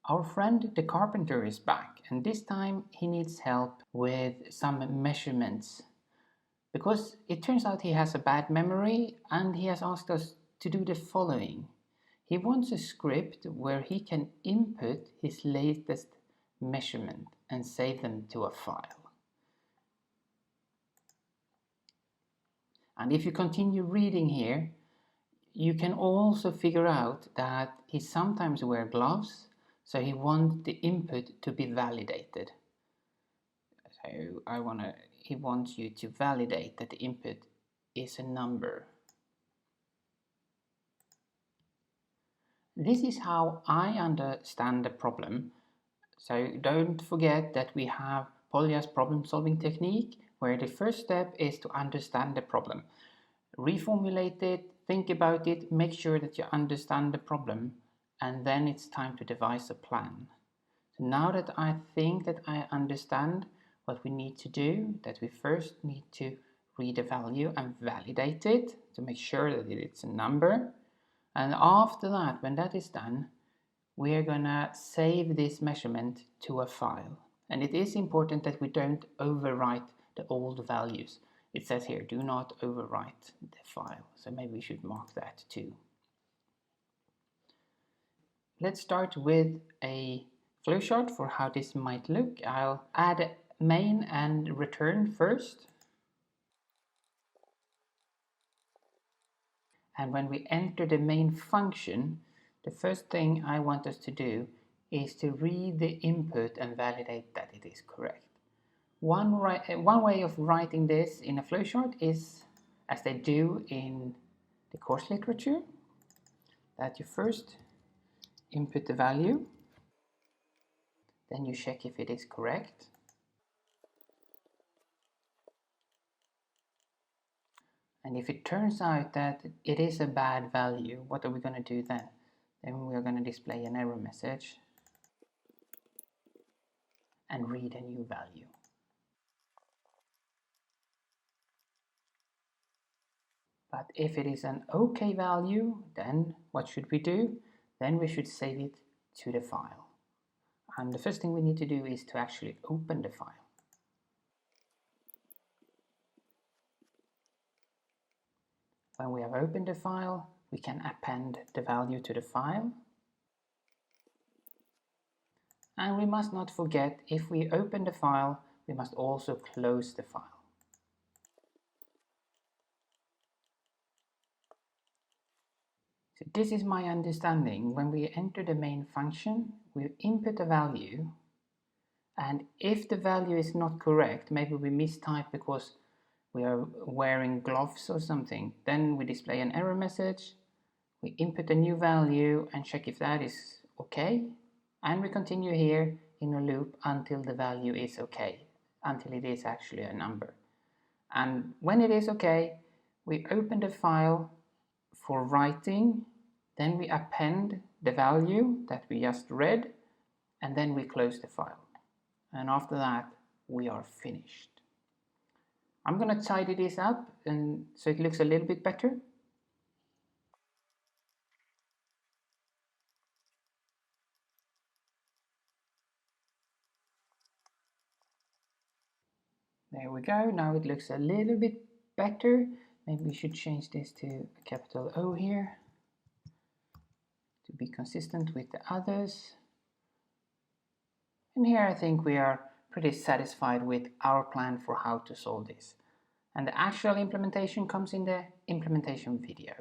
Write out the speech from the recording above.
Our friend the carpenter is back, and this time he needs help with some measurements. Because it turns out he has a bad memory, and he has asked us to do the following. He wants a script where he can input his latest measurement and save them to a file. And if you continue reading here, you can also figure out that he sometimes wears gloves, so he wants the input to be validated. So he wants you to validate that the input is a number. This is how I understand the problem. So don't forget that we have Polya's problem solving technique, where the first step is to understand the problem. Reformulate it, think about it, make sure that you understand the problem, and then it's time to devise a plan. So now that I think that I understand what we need to do, that we first need to read a value and validate it to make sure that it's a number. And after that, when that is done, we are gonna save this measurement to a file. And it is important that we don't overwrite the old values. It says here, do not overwrite the file. So maybe we should mark that too. Let's start with a flowchart for how this might look. I'll add main and return first. And when we enter the main function, the first thing I want us to do is to read the input and validate that it is correct. One way of writing this in a flowchart is, as they do in the course literature, that you first input the value, then you check if it is correct. And if it turns out that it is a bad value, what are we going to do then? Then we are going to display an error message and read a new value. But if it is an okay value, then what should we do? Then we should save it to the file. And the first thing we need to do is to actually open the file. When we have opened the file, we can append the value to the file. And we must not forget, if we open the file, we must also close the file. So this is my understanding. When we enter the main function, we input a value, and if the value is not correct, maybe we mistype because we are wearing gloves or something, then we display an error message, we input a new value and check if that is okay, and we continue here in a loop until the value is okay, until it is actually a number. And when it is okay, we open the file for writing, then we append the value that we just read, and then we close the file. And after that, we are finished. I'm going to tidy this up and so it looks a little bit better. There we go. Now it looks a little bit better. Maybe we should change this to a capital O here to be consistent with the others. And here I think we are pretty satisfied with our plan for how to solve this. And the actual implementation comes in the implementation video.